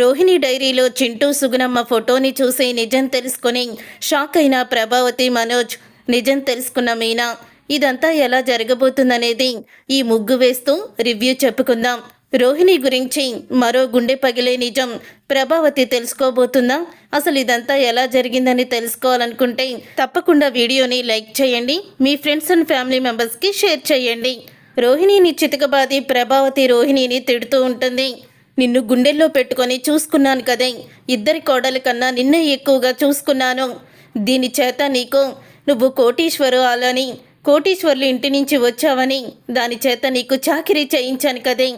రోహిణి డైరీలో చింటూ సుగుణమ్మ ఫోటోని చూసి నిజం తెలుసుకుని షాక్ అయిన ప్రభావతి మనోజ్. నిజం తెలుసుకున్న మీనా. ఇదంతా ఎలా జరగబోతుందనేది ఈ ముగ్గు వేస్తూ రివ్యూ చెప్పుకుందాం. రోహిణి గురించి మరో గుండె పగిలే నిజం ప్రభావతి తెలుసుకోబోతుందా? అసలు ఇదంతా ఎలా జరిగిందని తెలుసుకోవాలనుకుంటే తప్పకుండా వీడియోని లైక్ చేయండి, మీ ఫ్రెండ్స్ అండ్ ఫ్యామిలీ మెంబర్స్కి షేర్ చేయండి. రోహిణిని చితకబాది ప్రభావతి రోహిణిని తిడుతూ ఉంటుంది. నిన్ను గుండెల్లో పెట్టుకొని చూసుకున్నాను కదే, ఇద్దరి కోడల కన్నా నిన్నే ఎక్కువగా చూసుకున్నాను. దీని చేత నీకు నువ్వు కోటీశ్వరులని, కోటీశ్వర్లు ఇంటి నుంచి వచ్చావని దాని చేత నీకు చాకిరీ చేయించాను కదే.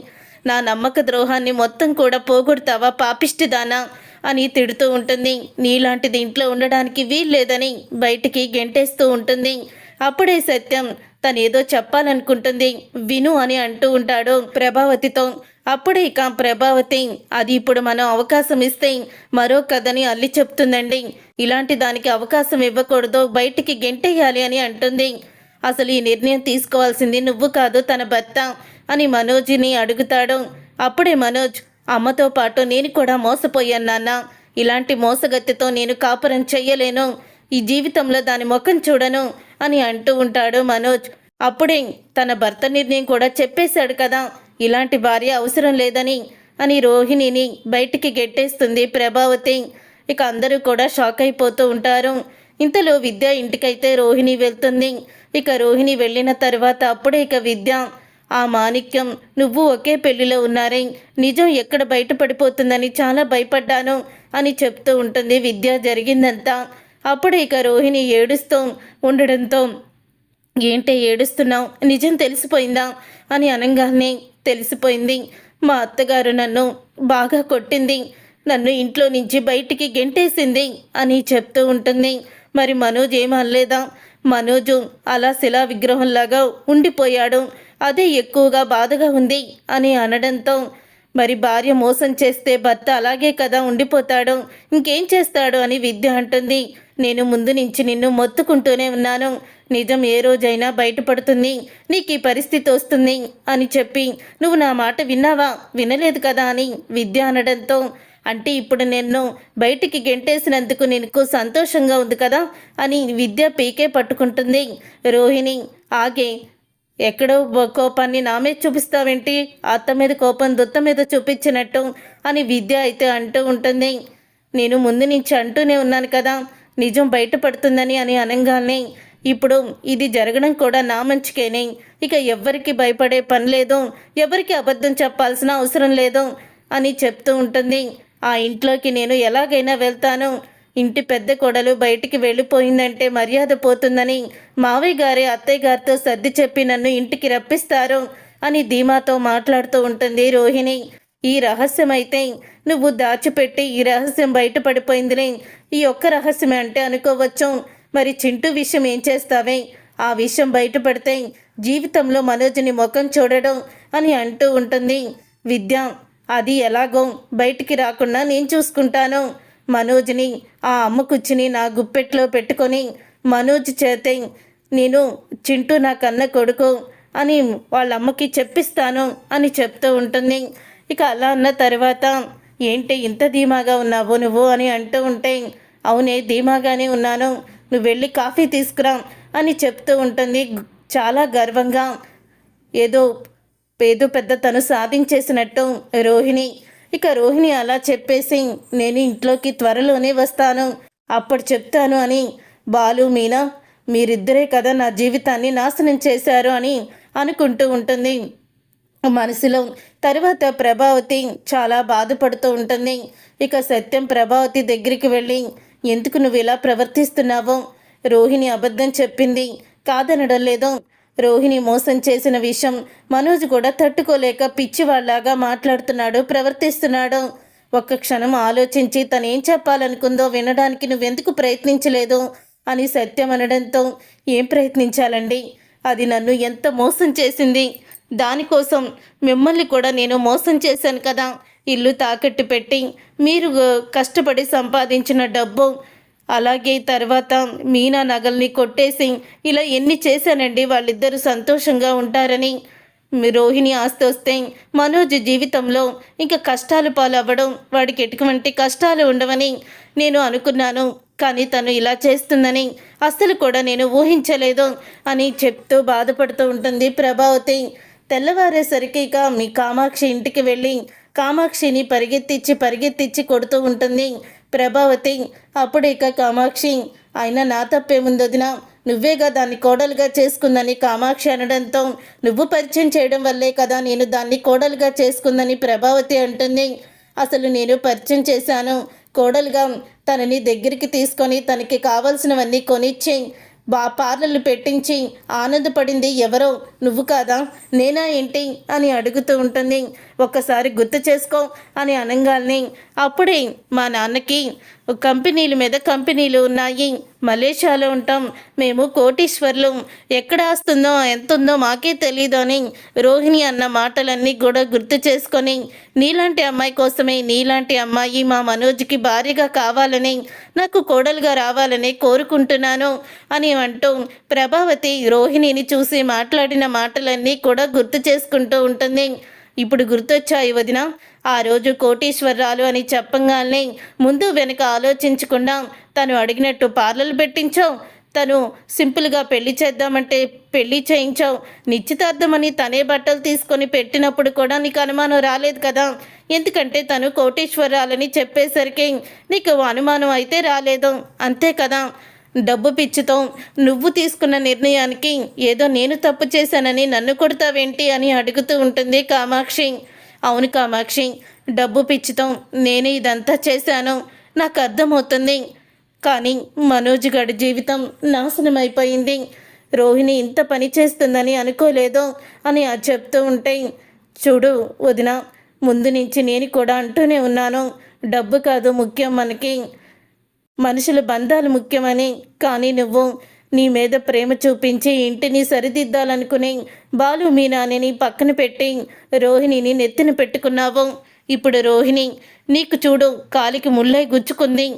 నా నమ్మక ద్రోహాన్ని మొత్తం కూడా పోగొడతావా పాపిష్టిదానా అని తిడుతూ ఉంటుంది. నీలాంటిది ఇంట్లో ఉండడానికి వీల్లేదని బయటికి గెంటేస్తూ ఉంటుంది. అప్పుడే సత్యం తనేదో చెప్పాలనుకుంటుంది, విను అని అంటూ ఉంటాడు ప్రభావతితో. అప్పుడే ఇక ప్రభావతి అది ఇప్పుడు మనం అవకాశం ఇస్తే మరో కథని అల్లి చెప్తుందండి. ఇలాంటి దానికి అవకాశం ఇవ్వకూడదు, బయటికి గెంటేయాలి అని అంటుంది. అసలు ఈ నిర్ణయం తీసుకోవాల్సింది నువ్వు కాదు తన భర్త అని మనోజ్ని అడుగుతాడు. అప్పుడే మనోజ్, అమ్మతో పాటు నేను కూడా మోసపోయాను నాన్న. ఇలాంటి మోసగత్తితో నేను కాపురం చెయ్యలేను, ఈ జీవితంలో దాని ముఖం చూడను అని అంటూ ఉంటాడు మనోజ్. అప్పుడే తన భర్త నిర్ణయం కూడా చెప్పేశాడు కదా, ఇలాంటి భార్య అవసరం లేదని అని రోహిణిని బయటికి గెట్టేస్తుంది ప్రభావతి. ఇక అందరూ కూడా షాక్ అయిపోతూ ఉంటారు. ఇంతలో విద్య ఇంటికైతే రోహిణి వెళ్తుంది. ఇక రోహిణి వెళ్ళిన తర్వాత అప్పుడే ఇక విద్య, ఆ మాణిక్యం నువ్వు ఒకే పెళ్లిలో ఉన్నారే, నిజం ఎక్కడ బయటపడిపోతుందని చాలా భయపడ్డాను అని చెప్తూ ఉంటుంది విద్య జరిగిందంతా. అప్పుడే ఇక రోహిణి ఏడుస్తూ ఉండడంతో, ఏంటే ఏడుస్తున్నావు, నిజం తెలిసిపోయిందా అని అనగానే, తెలిసిపోయింది, మా అత్తగారు నన్ను బాగా కొట్టింది, నన్ను ఇంట్లో నుంచి బయటికి గెంటేసింది అని చెప్తూ ఉంటుంది. మరి మనోజ్ ఏమనలేదా? మనోజు అలా శిలా విగ్రహంలాగా ఉండిపోయాడు, అదే ఎక్కువగా బాధగా ఉంది అని అనడంతో, మరి భార్య మోసం చేస్తే భర్త అలాగే కదా ఉండిపోతాడు, ఇంకేం చేస్తాడు అని విద్య అంటుంది. నేను ముందు నుంచి నిన్ను మొత్తుకుంటూనే ఉన్నాను, నిజం ఏ రోజైనా బయటపడుతుంది, నీకు ఈ పరిస్థితి వస్తుంది అని చెప్పి నువ్వు నా మాట విన్నావా? వినలేదు కదా అని విద్య అనడంతో, అంటే ఇప్పుడు నేను బయటికి గెంటేసినందుకు నీకు సంతోషంగా ఉంది కదా అని విద్య పీకే పట్టుకుంటుంది. రోహిణి ఆగే, ఎక్కడో కోపాన్ని నా మీద చూపిస్తావేంటి, అత్త మీద కోపం దుత్త మీద చూపించినట్టు అని విద్య అయితే అంటూ ఉంటుంది. నేను ముందు నుంచి అంటూనే ఉన్నాను కదా నిజం బయటపడుతుందని అని అనగానే, ఇప్పుడు ఇది జరగడం కూడా నా మంచికేనే, ఇక ఎవ్వరికి భయపడే పని లేదు, ఎవరికి అబద్ధం చెప్పాల్సిన అవసరం లేదు అని చెప్తూ ఉంటుంది. ఆ ఇంట్లోకి నేను ఎలాగైనా వెళ్తాను, ఇంటి పెద్ద కొడలు బయటికి వెళ్ళిపోయిందంటే మర్యాద పోతుందని మావయ్య గారి అత్తయ్య గారితో సర్ది చెప్పి నన్ను ఇంటికి రప్పిస్తారు అని ధీమాతో మాట్లాడుతూ ఉంటుంది రోహిణి. ఈ రహస్యం అయితే నువ్వు దాచిపెట్టి ఈ రహస్యం బయటపడిపోయిందిలే, ఈ ఒక్క రహస్యమే అంటే అనుకోవచ్చు, మరి చింటూ విషయం ఏం చేస్తావే? ఆ విషయం బయటపడితే జీవితంలో మనోజ్ని ముఖం చూడడం అని అంటూ ఉంటుంది విద్య. అది ఎలాగో బయటికి రాకుండా నేను చూసుకుంటాను. మనోజ్ని, ఆ అమ్మ కూర్చుని నా గుప్పెట్లో పెట్టుకొని మనోజ్ చేతే నేను చింటూ నా కన్న కొడుకు అని వాళ్ళ అమ్మకి చెప్పిస్తాను అని చెప్తూ ఉంటుంది. ఇక అలా అన్న తర్వాత, ఏంటి ఇంత ధీమాగా ఉన్నావు నువ్వు అని అంటూ ఉంటే, అవునే ధీమాగానే ఉన్నాను, నువ్వు వెళ్ళి కాఫీ తీసుకురా అని చెప్తూ ఉంటుంది చాలా గర్వంగా. ఏదో పెద్ద తను సాధించేసినట్టు రోహిణి. ఇక రోహిణి అలా చెప్పేసి, నేను ఇంట్లోకి త్వరలోనే వస్తాను, అప్పుడు చెప్తాను అని బాలు, మీనా మీరిద్దరే కదా నా జీవితాన్ని నాశనం చేశారు అని అనుకుంటూ ఉంటుంది మనసులో. తర్వాత ప్రభావతి చాలా బాధపడుతూ ఉంటుంది. ఇక సత్యం ప్రభావతి దగ్గరికి వెళ్ళి, ఎందుకు నువ్వు ఇలా ప్రవర్తిస్తున్నావో, రోహిణి అబద్ధం చెప్పింది కాదనడం లేదు, రోహిణి మోసం చేసిన విషయం మనోజ్ కూడా తట్టుకోలేక పిచ్చివాళ్లాగా మాట్లాడుతున్నాడు, ప్రవర్తిస్తున్నాడు. ఒక్క క్షణం ఆలోచించి తనేం చెప్పాలనుకుందో వినడానికి నువ్వెందుకు ప్రయత్నించలేదు అని సత్యం అనడంతో, ఏం ప్రయత్నించాలండి, అది నన్ను ఎంత మోసం చేసింది, దానికోసం మిమ్మల్ని కూడా నేను మోసం చేశాను కదా, ఇల్లు తాకట్టు పెట్టి మీరు కష్టపడి సంపాదించిన డబ్బు, అలాగే తర్వాత మీనా నగల్ని కొట్టేసి ఇలా ఎన్ని చేశానండి వాళ్ళిద్దరూ సంతోషంగా ఉంటారని. మీ రోహిణి ఆస్తి వస్తే మనోజ్ జీవితంలో ఇంకా కష్టాలు పాలవ్వడం, వాడికి ఎటువంటి కష్టాలు ఉండవని నేను అనుకున్నాను. కానీ తను ఇలా చేస్తుందని అస్సలు కూడా నేను ఊహించలేదు అని చెప్తూ బాధపడుతూ ఉంటుంది ప్రభావతి. తెల్లవారేసరికి ఇక మీ కామాక్షి ఇంటికి వెళ్ళి కామాక్షిని పరిగెత్తిచ్చి కొడుతూ ఉంటుంది ప్రభావతి. అప్పుడు ఇక కామాక్షి, అయినా నా తప్పేముందొదిన, నువ్వేగా దాన్ని కోడలుగా చేసుకుందని కామాక్షి అనడంతో, నువ్వు పరిచయం చేయడం వల్లే కదా నేను దాన్ని కోడలుగా చేసుకుందని ప్రభావతి అంటుంది. అసలు నేను పరిచయం చేశాను, కోడలుగా తనని దగ్గరికి తీసుకొని తనకి కావాల్సినవన్నీ కొనిచ్చి పార్లర్లు పెట్టించి ఆనందపడింది ఎవరో, నువ్వు కాదా, నేనా ఏంటి అని అడుగుతూ ఉంటుంది. ఒక్కసారి గుర్తు చేసుకో అని అనగానే అప్పుడే మా నాన్నకి కంపెనీల మీద కంపెనీలు ఉన్నాయి, మలేషియాలో ఉంటాం మేము, కోటీశ్వర్లు, ఎక్కడ వస్తుందో ఎంత ఉందో మాకే తెలీదు అని రోహిణి అన్న మాటలన్నీ కూడా గుర్తు చేసుకొని, నీలాంటి అమ్మాయి కోసమే, నీలాంటి అమ్మాయి మా మనోజ్కి భార్యగా కావాలని, నాకు కోడలుగా రావాలని కోరుకుంటున్నాను అని అంటూ ప్రభావతి రోహిణిని చూసి మాట్లాడిన మాటలన్నీ కూడా గుర్తు చేసుకుంటూ ఉంటుంది. ఇప్పుడు గుర్తొచ్చాయి వదిన, ఆ రోజు కోటీశ్వరరాలు అని చెప్పంగానే ముందు వెనక ఆలోచించకుండా తను అడిగినట్టు పార్లర్లు పెట్టించావు, తను సింపుల్గా పెళ్లి చేద్దామంటే పెళ్లి చేయించావు, నిశ్చితార్థమని తనే బట్టలు తీసుకొని పెట్టినప్పుడు కూడా నీకు అనుమానం రాలేదు కదా, ఎందుకంటే తను కోటీశ్వరరాలని చెప్పేసరికి నీకు అనుమానం అయితే రాలేదు, అంతే కదా. డబ్బు పిచ్చితో నువ్వు తీసుకున్న నిర్ణయానికి ఏదో నేను తప్పు చేశానని నన్ను కొడతావేంటి అని అడుగుతూ ఉంటుంది కామాక్షి. అవును కామాక్షి, డబ్బు పిచ్చితో నేనే ఇదంతా చేశాను, నాకు అర్థమవుతుంది. కానీ మనోజ్ గడి జీవితం నాశనం అయిపోయింది, రోహిణి ఇంత పని చేస్తుందని అనుకోలేదు అని చెప్తూ ఉంటే, చూడు వదిన, ముందు నుంచి నేను కూడా అంటూనే ఉన్నాను, డబ్బు కాదు ముఖ్యం మనకి, మనుషుల బంధాలు ముఖ్యమని. కానీ నువ్వు నీ మీద ప్రేమ చూపించి ఇంటిని సరిదిద్దాలనుకుని బాలు మీనాని పక్కన పెట్టి రోహిణిని నెత్తిన పెట్టుకున్నావు. ఇప్పుడు రోహిణి నీకు చూడు కాలికి ముళ్ళై గుచ్చుకుంది,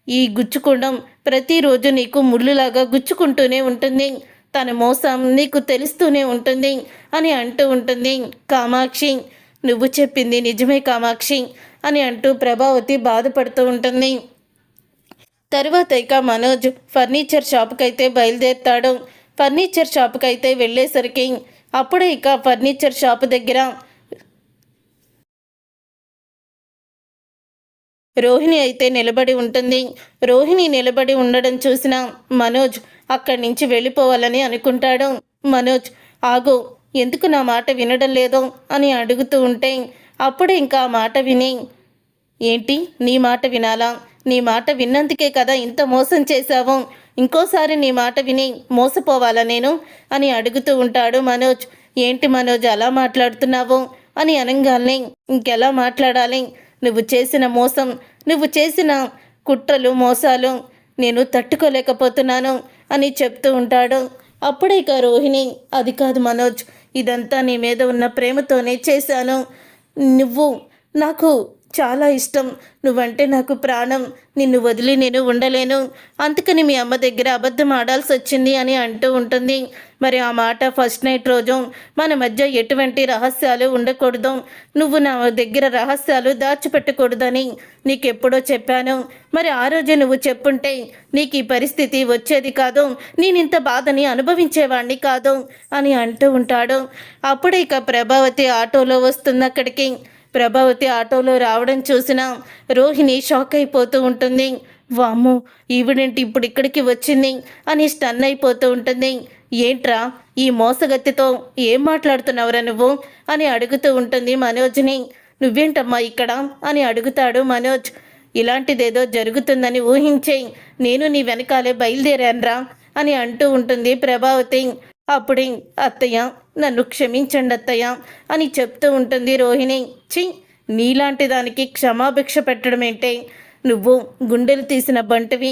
ఈ గుచ్చుకోవడం ప్రతిరోజు నీకు ముళ్ళులాగా గుచ్చుకుంటూనే ఉంటుంది, తన మోసం నీకు తెలుస్తూనే ఉంటుంది అని అంటూ ఉంటుంది కామాక్షి. నువ్వు చెప్పింది నిజమే కామాక్షి అని అంటూ ప్రభావతి బాధపడుతూ ఉంటుంది. తర్వాత ఇక మనోజ్ ఫర్నిచర్ షాప్కి అయితే బయలుదేరుతాడు. ఫర్నిచర్ షాప్కి అయితే వెళ్ళేసరికి అప్పుడే ఇక ఫర్నిచర్ షాప్ దగ్గర రోహిణి అయితే నిలబడి ఉంటుంది. రోహిణి నిలబడి ఉండడం చూసిన మనోజ్ అక్కడి నుంచి వెళ్ళిపోవాలని అనుకుంటాడు. మనోజ్, ఆగు, ఎందుకు నా మాట వినడం లేదో అని అడుగుతూ ఉంటే అప్పుడే ఇంకా ఆ మాట విని, ఏంటి నీ మాట వినాలా, నీ మాట విన్నందుకే కదా ఇంత మోసం చేశావు, ఇంకోసారి నీ మాట విని మోసపోవాలా నేను అని అడుగుతూ ఉంటాడు మనోజ్. ఏంటి మనోజ్ అలా మాట్లాడుతున్నావు అని అనగానే ఇంకెలా మాట్లాడాలి, నువ్వు చేసిన మోసం, నువ్వు చేసిన కుట్రలు మోసాలు నేను తట్టుకోలేకపోతున్నాను అని చెప్తూ ఉంటాడు. అప్పుడే ఇక రోహిణి, అది కాదు మనోజ్, ఇదంతా నీ మీద ఉన్న ప్రేమతోనే చేశాను, నువ్వు నాకు చాలా ఇష్టం, నువ్వంటే నాకు ప్రాణం, నిన్ను వదిలి నేను ఉండలేను, అందుకని మీ అమ్మ దగ్గర అబద్ధం ఆడాల్సి వచ్చింది అని అంటూ ఉంటుంది. మరి ఆ మాట ఫస్ట్ నైట్ రోజు మన మధ్య ఎటువంటి రహస్యాలు ఉండకూడదు, నువ్వు నా దగ్గర రహస్యాలు దాచిపెట్టకూడదని నీకెప్పుడో చెప్పాను, మరి ఆ రోజే నువ్వు చెప్పుంటే నీకు ఈ పరిస్థితి వచ్చేది కాదు, నేను ఇంత బాధని అనుభవించేవాడిని కాదు అని అంటూ ఉంటాడు. అప్పుడే ఇక ప్రభావతి ఆటోలో వస్తుంది అక్కడికి. ప్రభావతి ఆటోలో రావడం చూసిన రోహిణి షాక్ అయిపోతూ ఉంటుంది. వామ్మో, ఈవిడేంటి ఇప్పుడు ఇక్కడికి వచ్చింది అని స్టన్ అయిపోతూ ఉంటుంది. ఏంట్రా ఈ మోసగత్తితో ఏం మాట్లాడుతున్నావురా నువ్వు అని అడుగుతూ ఉంటుంది మనోజ్ని. నువ్వేంటమ్మా ఇక్కడ అని అడుగుతాడు మనోజ్. ఇలాంటిదేదో జరుగుతుందని ఊహించే నేను నీ వెనకాలే బయలుదేరాన్రా అని అంటూ ఉంటుంది ప్రభావతి. అప్పుడే అత్తయ్య నన్ను క్షమించండి అత్తయ్య అని చెప్తూ ఉంటుంది రోహిణి. చి, నీలాంటి దానికి క్షమాభిక్ష పెట్టడం ఏంటే, నువ్వు గుండెలు తీసిన బంటివి,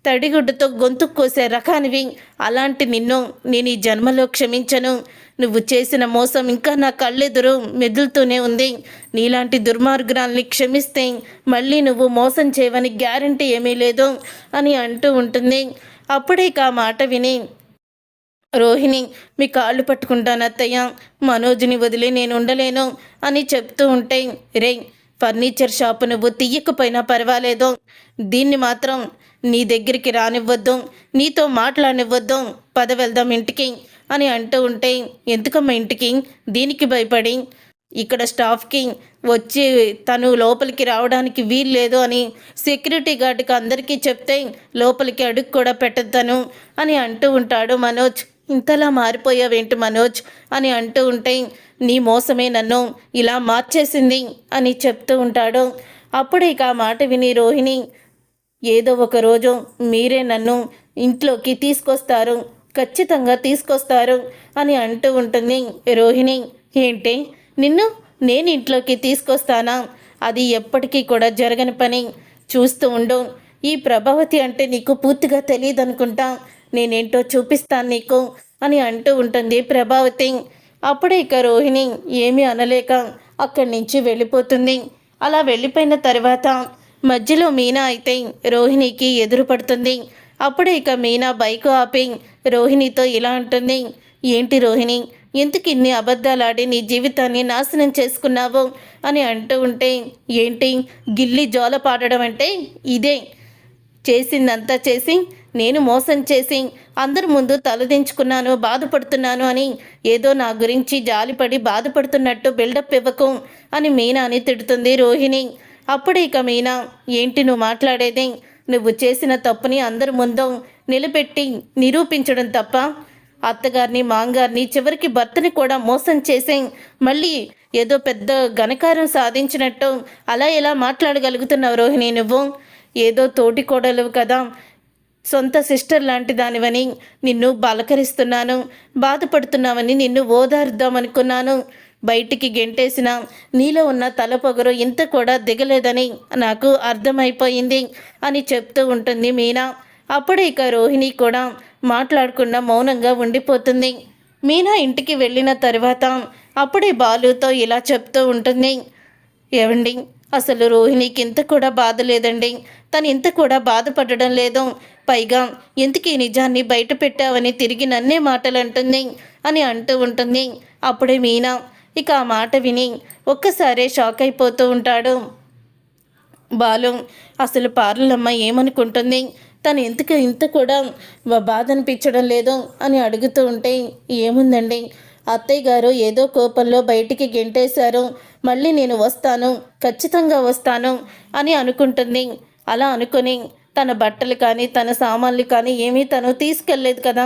తడిగుడ్డుతో గొంతు కోసే రకానివి, అలాంటి నిన్ను నేను ఈ జన్మలో క్షమించను, నువ్వు చేసిన మోసం ఇంకా నా కళ్ళెదురు మెదులుతూనే ఉంది, నీలాంటి దుర్మార్గురాల్ని క్షమిస్తే మళ్ళీ నువ్వు మోసం చేయవని గ్యారంటీ ఏమీ లేదు అని అంటూ ఉంటుంది. అప్పుడే ఆ మాట విని రోహిణి, మీ కాళ్ళు పట్టుకుంటాను అత్తయ్య, మనోజ్ని వదిలి నేను ఉండలేను అని చెప్తూ ఉంటే, రే, ఫర్నిచర్ షాపు నువ్వు తీయకపోయినా పర్వాలేదు, దీన్ని మాత్రం నీ దగ్గరికి రానివ్వద్దు, నీతో మాట్లాడనివ్వద్దు, పద వెళ్దాం ఇంటికి అని అంటూ ఉంటే, ఎందుకమ్మా ఇంటికి, దీనికి భయపడి ఇక్కడ స్టాఫ్కి వచ్చి తను లోపలికి రావడానికి వీలు లేదు అని సెక్యూరిటీ గార్డుకి అందరికీ చెప్తే లోపలికి అడుగు కూడా పెట్టద్దాను అని అంటూ ఉంటాడు మనోజ్. ఇంతలా మారిపోయావేంటి మనోజ్ అని అంటూ ఉంటే, నీ మోసమే నన్ను ఇలా మార్చేసింది అని చెప్తూ ఉంటాడు. అప్పుడు ఇక ఆ మాట విని రోహిణి, ఏదో ఒక రోజు మీరే నన్ను ఇంట్లోకి తీసుకొస్తారు, ఖచ్చితంగా తీసుకొస్తారు అని అంటూ ఉంటుంది రోహిణి. ఏంటి, నిన్ను నేను ఇంట్లోకి తీసుకొస్తానా? అది ఎప్పటికీ కూడా జరగని పని. చూస్తూ ఉండు, ఈ ప్రభావతి అంటే నీకు పూర్తిగా తెలియదు అనుకుంటా, నేనేంటో చూపిస్తాను నీకు అని అంటూ ఉంటుంది ప్రభావతి. అప్పుడే ఇక రోహిణి ఏమీ అనలేక అక్కడి నుంచి వెళ్ళిపోతుంది. అలా వెళ్ళిపోయిన తర్వాత మధ్యలో మీనా అయితే రోహిణికి ఎదురు పడుతుంది. అప్పుడే ఇక మీనా బైక్ ఆపి రోహిణితో ఇలా అంటుంది, ఏంటి రోహిణి, ఎందుకు ఇన్ని అబద్ధాలాడి నీ జీవితాన్ని నాశనం చేసుకున్నావు అని అంటూ ఉంటే, ఏంటి గిల్లి జోల పాడడం అంటే ఇదే, చేసిందంతా చేసి నేను మోసం చేసి అందరి ముందు తలదించుకున్నాను, బాధపడుతున్నాను అని ఏదో నా గురించి జాలిపడి బాధపడుతున్నట్టు బిల్డప్ ఇవ్వకు అని మీనాని తిడుతుంది రోహిణి. అప్పుడు ఇక మీనా, ఏంటి నువ్వు మాట్లాడేది, నువ్వు చేసిన తప్పుని అందరి ముందు నిలబెట్టి నిరూపించడం తప్ప, అత్తగారిని మాంగారిని చివరికి భర్తని కూడా మోసం చేసి మళ్ళీ ఏదో పెద్ద ఘనకారం సాధించినట్టు అలా ఎలా మాట్లాడగలుగుతున్నావు రోహిణి నువ్వు? ఏదో తోటి కోడలు కదా, సొంత సిస్టర్ లాంటి దానివని నిన్ను బలకరిస్తున్నాను, బాధపడుతున్నావని నిన్ను ఓదార్దామనుకున్నాను, బయటికి గెంటేసిన నీలో ఉన్న తలపొగరు ఇంత కూడా దిగలేదని నాకు అర్థమైపోయింది అని చెప్తూ ఉంటుంది మీనా. అప్పుడు ఇక రోహిణి కూడా మాట్లాడకుండా మౌనంగా ఉండిపోతుంది. మీనా ఇంటికి వెళ్ళిన తర్వాత అప్పుడే బాలుతో ఇలా చెప్తూ ఉంటుంది, ఏవండి, అసలు రోహిణికి ఇంత కూడా బాధ లేదండి, తను ఇంత కూడా బాధపడడం లేదు, పైగా ఎందుకు ఈ నిజాన్ని బయట పెట్టావని తిరిగి నన్నే మాటలు అంటుంది అని అంటూ ఉంటుంది. అప్పుడే మీనా ఇక ఆ మాట విని ఒక్కసారే షాక్ అయిపోతూ ఉంటాడు. బాలు, అసలు పార్లమ్మ ఏమనుకుంటుంది, తను ఎందుకు ఇంత కూడా బాధ అనిపించడం లేదు అని అడుగుతూ ఉంటే, ఏముందండి, అత్తయ్య గారు ఏదో కోపంలో బయటికి గెంటేశారు, మళ్ళీ నేను వస్తాను, ఖచ్చితంగా వస్తాను అని అనుకుంటుంది. అలా అనుకుని తన బట్టలు కానీ తన సామాన్లు కానీ ఏమీ తను తీసుకెళ్ళలేదు కదా,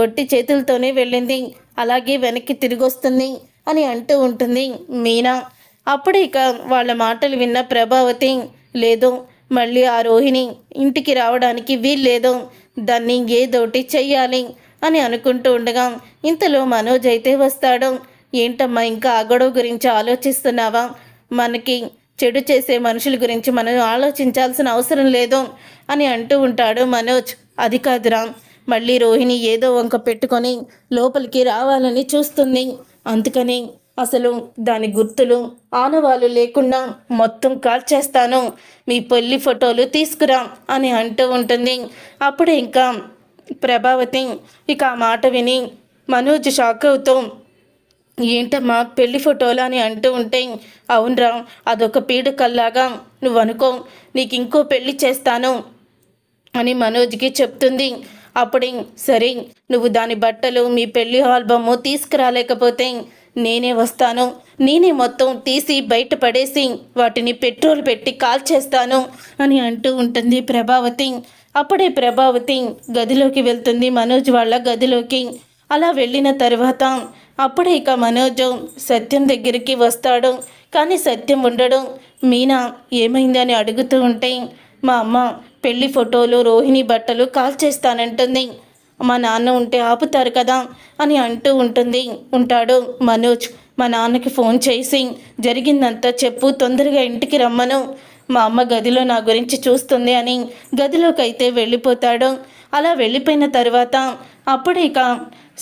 ఒట్టి చేతులతోనే వెళ్ళింది, అలాగే వెనక్కి తిరిగి వస్తుంది అని అంటూ ఉంటుంది మీనా. అప్పుడు ఇక వాళ్ళ మాటలు విన్న ప్రభావతి, లేదు, మళ్ళీ ఆ రోహిణి ఇంటికి రావడానికి వీల్లేదు, దాన్ని ఏదోటి చెయ్యాలి అని అనుకుంటూ ఉండగా ఇంతలో మనోజ్ అయితే వస్తాడు. ఏంటమ్మా ఇంకా ఆ గొడవ గురించి ఆలోచిస్తున్నావా? మనకి చెడు చేసే మనుషుల గురించి మనం ఆలోచించాల్సిన అవసరం లేదు అని అంటూ ఉంటాడు మనోజ్. అది కాదురా, మళ్ళీ రోహిణి ఏదో వంక పెట్టుకొని లోపలికి రావాలని చూస్తుంది, అందుకని అసలు దాని గుర్తులు ఆనవాళ్ళు లేకుండా మొత్తం కాల్చేస్తాను, మీ పెళ్లి ఫోటోలు తీసుకురా అని అంటూ ఉంటుంది. అప్పుడే ఇంకా ప్రభావతి ఇక ఆ మాట విని మనోజ్ షాక్ అవుతూ, ఏంటమ్మా పెళ్లి ఫోటోలు అని అంటూ ఉంటే, అవునరా, అదొక పీడకల్లాగా నువ్వు అనుకో, నీకు ఇంకో పెళ్లి చేస్తాను అని మనోజ్కి చెప్తుంది. అప్పుడే, సరే, నువ్వు దాని బట్టలు మీ పెళ్లి ఆల్బము తీసుకురాలేకపోతే నేనే వస్తాను, నేనే మొత్తం తీసి బయట పడేసి వాటిని పెట్రోల్ పెట్టి కాల్చేస్తాను అని అంటూ ఉంటుంది ప్రభావతి. అప్పుడే ప్రభావతి గదిలోకి వెళ్తుంది, మనోజ్ వాళ్ళ గదిలోకి. అలా వెళ్ళిన తర్వాత అప్పుడే ఇక మనోజ్ సత్యం దగ్గరికి వస్తాడు, కానీ సత్యం ఉండడు. మీనా ఏమైందని అడుగుతూ ఉంటే, మా అమ్మ పెళ్లి ఫోటోలు రోహిణి బట్టలు కాల్చేస్తానంటుంది, మా నాన్న ఉంటే ఆపుతారు కదా అని అంటూ ఉంటాడు మనోజ్. మా నాన్నకి ఫోన్ చేసి జరిగిందంతా చెప్పు, తొందరగా ఇంటికి రమ్మను, మా అమ్మ గదిలో నా గురించి చూస్తుంది అని గదిలోకి అయితే వెళ్ళిపోతాడు. అలా వెళ్ళిపోయిన తర్వాత అప్పుడు ఇక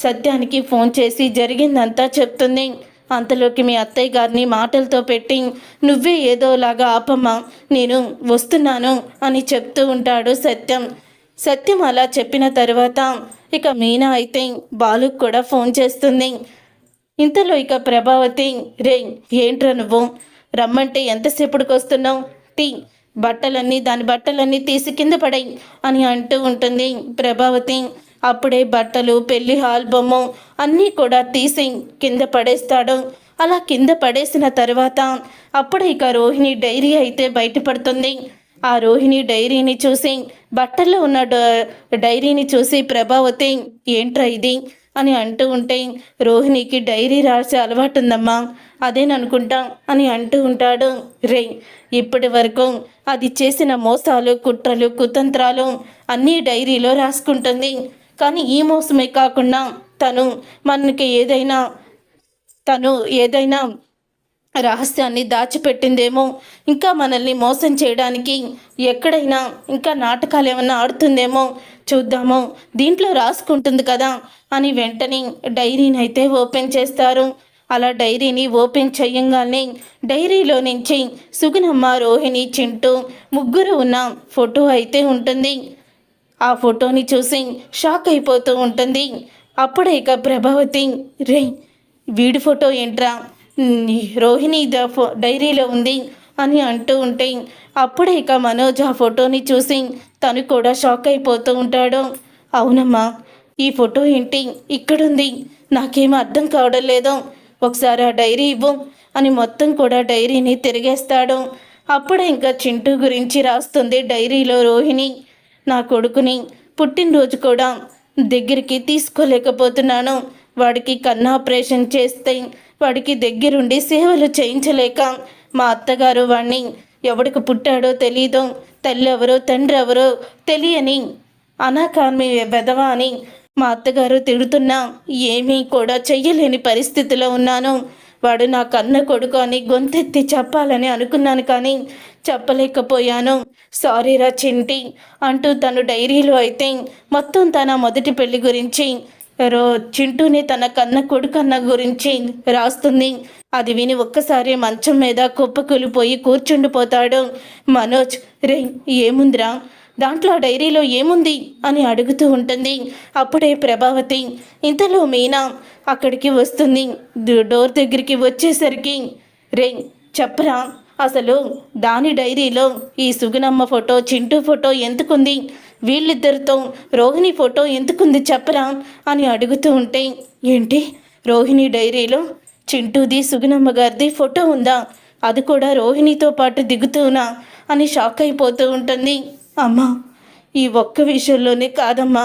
సత్యానికి ఫోన్ చేసి జరిగిందంతా చెప్తుంది. అంతలోకి మీ అత్తయ్య గారిని మాటలతో పెట్టి, నువ్వే ఏదోలాగా ఆపమ్మా, నేను వస్తున్నాను అని చెప్తూ ఉంటాడు సత్యం. సత్యం అలా చెప్పిన తర్వాత ఇక మీనా అయితే బాలుకు కూడా ఫోన్ చేస్తుంది. ఇంతలో ఇక ప్రభావతి, రే ఏంట్రా నువ్వు రమ్మంటే ఎంతసేపటికి వస్తున్నావు, తీ దాని బట్టలన్నీ తీసి కింద పడాయి అని అంటూ ఉంటుంది ప్రభావతి. అప్పుడే బట్టలు, పెళ్లి ఆల్బము అన్నీ కూడా తీసి కింద పడేస్తాడు. అలా కింద పడేసిన తర్వాత అప్పుడే ఇక రోహిణి డైరీ అయితే బయటపడుతుంది. ఆ రోహిణి డైరీని చూసి, బట్టల్లో ఉన్న డైరీని చూసి ప్రభావతి, ఏంట్రా ఇది అని అంటూ ఉంటే, రోహిణికి డైరీ రాసే అలవాటు ఉందమ్మా, అదేననుకుంటా అని అంటూ ఉంటాడు. రే ఇప్పటి వరకు అది చేసిన మోసాలు, కుట్రలు, కుతంత్రాలు అన్నీ డైరీలో రాసుకుంటుంది. కానీ ఈ మోసమే కాకుండా తను ఏదైనా రహస్యాన్ని దాచిపెట్టిందేమో, ఇంకా మనల్ని మోసం చేయడానికి ఎక్కడైనా ఇంకా నాటకాలు ఏమన్నా ఆడుతుందేమో చూద్దాము, దీంట్లో రాసుకుంటుంది కదా అని వెంటనే డైరీని అయితే ఓపెన్ చేస్తారు. అలా డైరీని ఓపెన్ చేయంగానే డైరీలో నుంచి సుగుణమ్మ, రోహిణి, చింటూ ముగ్గురు ఉన్న ఫోటో అయితే ఉంటుంది. ఆ ఫోటోని చూసి షాక్ అయిపోతూ ఉంటుంది. అప్పుడే ఇక ప్రభావతి, రే వీడి ఫోటో ఏంట్రా రోహిణి డైరీలో ఉంది అని అంటూ ఉంటే, అప్పుడే ఇక మనోజ్ ఆ ఫోటోని చూసి తను కూడా షాక్ అయిపోతూ ఉంటాడు. అవునమ్మా, ఈ ఫోటో ఏంటి ఇక్కడుంది, నాకేం అర్థం కావడం లేదు, ఒకసారి ఆ డైరీ ఇవ్వు అని మొత్తం కూడా డైరీని తిరిగేస్తాడు. అప్పుడే ఇంకా చింటూ గురించి రాస్తుంది డైరీలో రోహిణి. నా కొడుకుని పుట్టినరోజు కూడా దగ్గరికి తీసుకోలేకపోతున్నాను, వాడికి కన్ను ఆపరేషన్ చేస్తే వాడికి దగ్గరుండి సేవలు చేయించలేక మా అత్తగారు వాడిని ఎవడికి పుట్టాడో తెలీదు, తల్లి ఎవరో తండ్రి ఎవరో తెలియని అనాకార్మి వెధవ అని మా అత్తగారు తిడుతున్నా ఏమీ కూడా చెయ్యలేని పరిస్థితిలో ఉన్నాను. వాడు నా కన్న కొడుకు అని గొంతెత్తి చెప్పాలని అనుకున్నాను కానీ చెప్పలేకపోయాను, సారీరా చింటి అంటూ తను డైరీలో అయితే మొత్తం తన మొదటి పెళ్లి గురించి చింటూని తన కన్న కొడుకన్న గురించి రాస్తుంది. అది విని ఒక్కసారి మంచం మీద కుప్పకూలిపోయి కూర్చుండిపోతాడు మనోజ్. రే ఏముందిరా దాంట్లో డైరీలో ఏముంది అని అడుగుతూ ఉంటుంది. అప్పుడే ప్రభావతి, ఇంతలో మీనా అక్కడికి వస్తుంది. డోర్ దగ్గరికి వచ్చేసరికి, రే చెప్పరా అసలు దాని డైరీలో ఈ సుగుణమ్మ ఫోటో, చింటూ ఫోటో ఎందుకుంది, వీళ్ళిద్దరితో రోహిణి ఫోటో ఎందుకుంది చెప్పరా అని అడుగుతూ ఉంటే, ఏంటి రోహిణి డైరీలో చింటూది, సుగుణమ్మ గారిది ఫోటో ఉందా, అది కూడా రోహిణితో పాటు దిగుతూనా అని షాక్ అయిపోతూ ఉంటుంది. అమ్మా ఈ ఒక్క విషయంలోనే కాదమ్మా,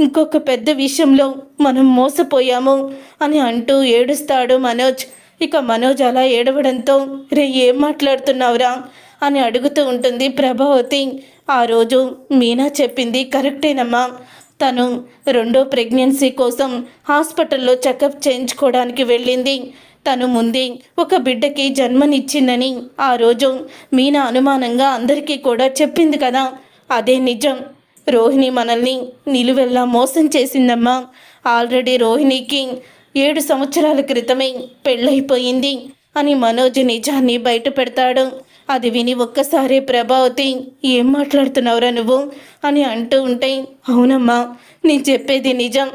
ఇంకొక పెద్ద విషయంలో మనం మోసపోయాము అని అంటూ ఏడుస్తాడు మనోజ్. ఇక మనోజ్ అలా ఏడవడంతో, రే ఏం మాట్లాడుతున్నావురా అని అడుగుతూ ఉంటుంది ప్రభావతి. ఆ రోజు మీనా చెప్పింది కరెక్టేనమ్మా, తను రెండో ప్రెగ్నెన్సీ కోసం హాస్పిటల్లో చెకప్ చేయించుకోవడానికి వెళ్ళింది. తను ముందే ఒక బిడ్డకి జన్మనిచ్చిందని ఆ రోజు మీనా అనుమానంగా అందరికీ కూడా చెప్పింది కదా, అదే నిజం. రోహిణి మనల్ని నిలువెల్లా మోసం చేసిందమ్మా. ఆల్రెడీ రోహిణికి 7 సంవత్సరాల క్రితమే పెళ్ళైపోయింది అని మనోజ్ నిజాన్ని బయట పెడతాడు. అది విని ఒక్కసారి ప్రభావతి, ఏం మాట్లాడుతున్నావురా నువ్వు అని అంటూ ఉంటే, అవునమ్మా నేను చెప్పేది నిజం,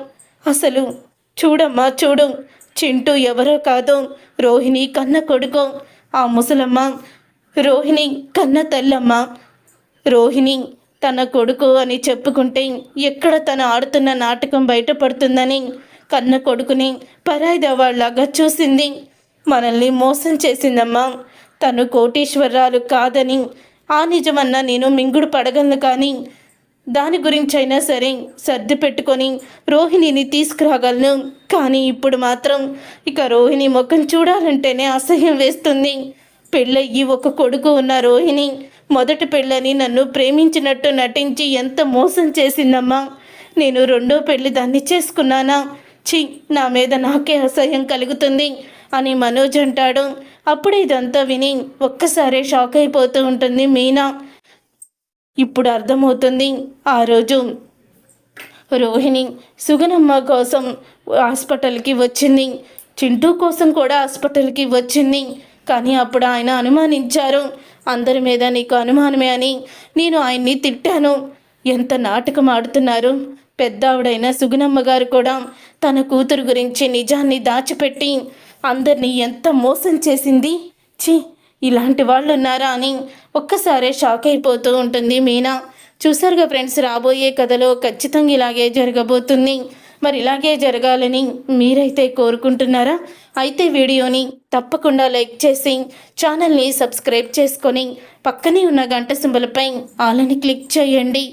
అసలు చూడమ్మా చూడు, చింటూ ఎవరో కాదు రోహిణి కన్న కొడుకు. ఆ ముసలమ్మ రోహిణి కన్న తల్లమ్మ. రోహిణి తన కొడుకు అని చెప్పుకుంటే ఎక్కడ తను ఆడుతున్న నాటకం బయటపడుతుందని కన్న కొడుకుని పరాయిదవాళ్లాగా చూసింది, మనల్ని మోసం చేసిందమ్మా. తను కోటీశ్వరరాలు కాదని ఆ నిజమన్నా నేను మింగుడు పడగలను, కానీ దాని గురించైనా సరే సర్ది పెట్టుకొని రోహిణిని తీసుకురాగలను. కానీ ఇప్పుడు మాత్రం ఇక రోహిణి ముఖం చూడాలంటేనే అసహ్యం వేస్తుంది. పెళ్ళయ్యి ఒక కొడుకు ఉన్న రోహిణి మొదటి పెళ్ళని నన్ను ప్రేమించినట్టు నటించి ఎంత మోసం చేసిందమ్మా. నేను రెండో పెళ్ళి దాన్ని చేసుకున్నానా, ఛీ నా మీద నాకే అసహ్యం కలుగుతుంది అని మనోజ్ అంటాడు. అప్పుడు ఇదంతా విని ఒక్కసారి షాక్ అయిపోతూ ఉంటుంది మీనా. ఇప్పుడు అర్థమవుతుంది, ఆ రోజు రోహిణి సుగుణమ్మ కోసం హాస్పిటల్కి వచ్చింది, చింటూ కోసం కూడా హాస్పిటల్కి వచ్చింది. కానీ అప్పుడు ఆయన అనుమానించారు, అందరి మీద నీకు అనుమానమే అని నేను ఆయన్ని తిట్టాను. ఎంత నాటకం ఆడుతున్నారు. పెద్దావిడైన సుగుణమ్మ గారు కూడా తన కూతురు గురించి నిజాన్ని దాచిపెట్టి అందరినీ ఎంత మోసం చేసింది. ఛీ, ఇలాంటి వాళ్ళు ఉన్నారా అని ఒక్కసారే షాక్ అయిపోతూ ఉంటుంది మీనా. చూసారుగా ఫ్రెండ్స్, రాబోయే కథలో ఖచ్చితంగా ఇలాగే జరగబోతుంది. మరి ఇలాగే జరగాలని మీరైతే కోరుకుంటున్నారా? అయితే వీడియోని తప్పకుండా లైక్ చేసి ఛానల్ని సబ్స్క్రైబ్ చేసుకొని పక్కనే ఉన్న గంట సింబల్పై ఆల్ అని క్లిక్ చేయండి.